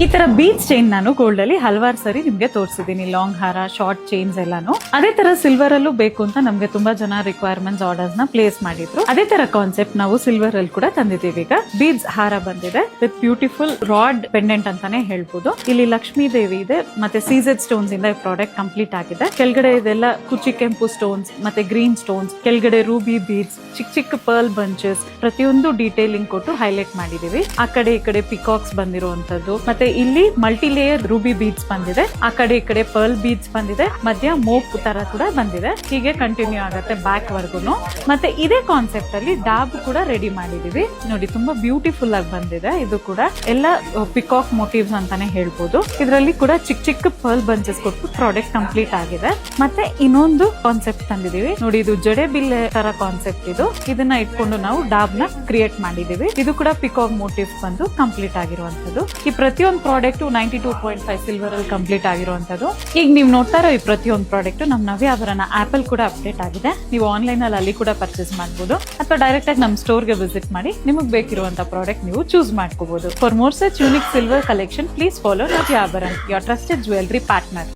ಈ ತರ beach chain ನಾನು ಗೋಲ್ಡ್ ಅಲ್ಲಿ ಹಲವಾರು ಸರಿ ನಿಮ್ಗೆ ತೋರಿಸಿದೀನಿ. ಲಾಂಗ್ ಹಾರ, ಶಾರ್ಟ್ ಚೈನ್ಸ್ ಎಲ್ಲಾನು. ಅದೇ ತರ ಸಿಲ್ವರ್ ಅಲ್ಲೂ ಬೇಕು ಅಂತ ನಮ್ಗೆ ತುಂಬಾ ಜನ ರಿಕ್ವೈರ್ಮೆಂಟ್ಸ್ ಆರ್ಡರ್ಸ್ ನ ಪ್ಲೇಸ್ ಮಾಡಿದ್ರು. ಅದೇ ತರ ಕಾನ್ಸೆಪ್ಟ್ ನಾವು ಸಿಲ್ವರ್ ಅಲ್ಲಿ ಕೂಡ ತಂದಿದ್ದೀವಿ. ಈಗ ಬೀಡ್ಸ್ ಹಾರ ಬಂದಿದೆ ವಿತ್ ಬ್ಯೂಟಿಫುಲ್ ರಾಡ್ ಪೆಂಡೆಂಟ್ ಅಂತಾನೆ ಹೇಳ್ಬೋದು. ಇಲ್ಲಿ ಲಕ್ಷ್ಮೀ ದೇವಿ ಇದೆ, ಮತ್ತೆ ಸೀಸೆಡ್ ಸ್ಟೋನ್ಸ್ ಇಂದ ಈ ಪ್ರಾಡಕ್ಟ್ ಕಂಪ್ಲೀಟ್ ಆಗಿದೆ. ಕೆಳಗಡೆ ಇದೆಲ್ಲ ಕುಚಿ ಕೆಂಪು ಸ್ಟೋನ್ಸ್, ಮತ್ತೆ ಗ್ರೀನ್ ಸ್ಟೋನ್ಸ್, ಕೆಳಗಡೆ ರೂಬಿ ಬೀಡ್ಸ್, ಚಿಕ್ಕ ಚಿಕ್ಕ ಪರ್ಲ್ ಬಂಚಸ್, ಪ್ರತಿಯೊಂದು ಡೀಟೇಲಿಂಗ್ ಕೊಟ್ಟು ಹೈಲೈಟ್ ಮಾಡಿದೀವಿ. ಆ ಕಡೆ ಈ ಕಡೆ ಪಿಕಾಕ್ಸ್ ಬಂದಿರುವಂತದ್ದು, ಮತ್ತೆ ಇಲ್ಲಿ ಮಲ್ಟಿ ಲೇಯರ್ ರೂಬಿ ಬೀಡ್ಸ್ ಬಂದಿದೆ. ಆ ಕಡೆ ಈ ಕಡೆ ಪರ್ಲ್ ಬೀಡ್ಸ್ ಬಂದಿದೆ, ಮಧ್ಯ ಮೋಪ್ ತರ ಕೂಡ ಬಂದಿದೆ. ಹೀಗೆ ಕಂಟಿನ್ಯೂ ಆಗುತ್ತೆ ಬ್ಯಾಕ್ ವರ್ಗುನು. ಮತ್ತೆ ಇದೇ ಕಾನ್ಸೆಪ್ಟ್ ಅಲ್ಲಿ ಡಾಬ್ ಕೂಡ ರೆಡಿ ಮಾಡಿದೀವಿ. ನೋಡಿ, ತುಂಬಾ ಬ್ಯೂಟಿಫುಲ್ ಆಗಿ ಬಂದಿದೆ. ಇದು ಕೂಡ ಎಲ್ಲ ಪಿಕಾಕ್ ಮೋಟಿವ್ಸ್ ಅಂತಾನೆ ಹೇಳ್ಬೋದು. ಇದರಲ್ಲಿ ಕೂಡ ಚಿಕ್ಕ ಚಿಕ್ಕ ಪರ್ಲ್ ಬಂಚಸ್ ಕೊಟ್ಟು ಪ್ರಾಡಕ್ಟ್ ಕಂಪ್ಲೀಟ್ ಆಗಿದೆ. ಮತ್ತೆ ಇನ್ನೊಂದು ಕಾನ್ಸೆಪ್ಟ್ ತಂದಿದೀವಿ ನೋಡಿ, ಇದು ಜಡೆ ಬಿಲ್ಲೆ ತರ ಕಾನ್ಸೆಪ್ಟ್. ಇದನ್ನ ಇಟ್ಕೊಂಡು ನಾವು ಡಾಬ್ ನ ಕ್ರಿಯೇಟ್ ಮಾಡಿದೀವಿ. ಇದು ಕೂಡ ಪಿಕಾಕ್ ಮೋಟಿವ್ಸ್ ಬಂದು ಕಂಪ್ಲೀಟ್ ಆಗಿರುವಂತದ್ದು. ಈ ಪ್ರತಿಯೊಂದು ಪ್ರಾಡಕ್ಟ್ 92.5 ಸಿಲ್ವರ್ ಅಲ್ಲಿ ಕಂಪ್ಲೀಟ್ ಆಗಿರುವಂತದ್ದು. ಈಗ ನೀವು ನೋಡ್ತಾ ಇರೋ ಈ ಪ್ರತಿಯೊಂದು ಪ್ರಾಡಕ್ಟ್ ನಮ್ ನವ್ಯಾಭರಣ ಆಪ್ ಅಲ್ಲಿ ಕೂಡ ಅಪ್ಡೇಟ್ ಆಗಿದೆ. ನೀವು ಆನ್ಲೈನ್ ಅಲ್ಲಿ ಕೂಡ ಪರ್ಚೇಸ್ ಮಾಡಬಹುದು, ಅಥವಾ ಡೈರೆಕ್ಟ್ ಆಗಿ ನಮ್ ಸ್ಟೋರ್ ಗೆ ವಿಸಿಟ್ ಮಾಡಿ ನಿಮಗೆ ಬೇಕಿರುವಂತ ಪ್ರಾಡಕ್ಟ್ ನೀವು ಚೂಸ್ ಮಾಡ್ಕೋಬಹುದು. For more such unique silver collection, please follow Navyabharana, your trusted jewellery partner.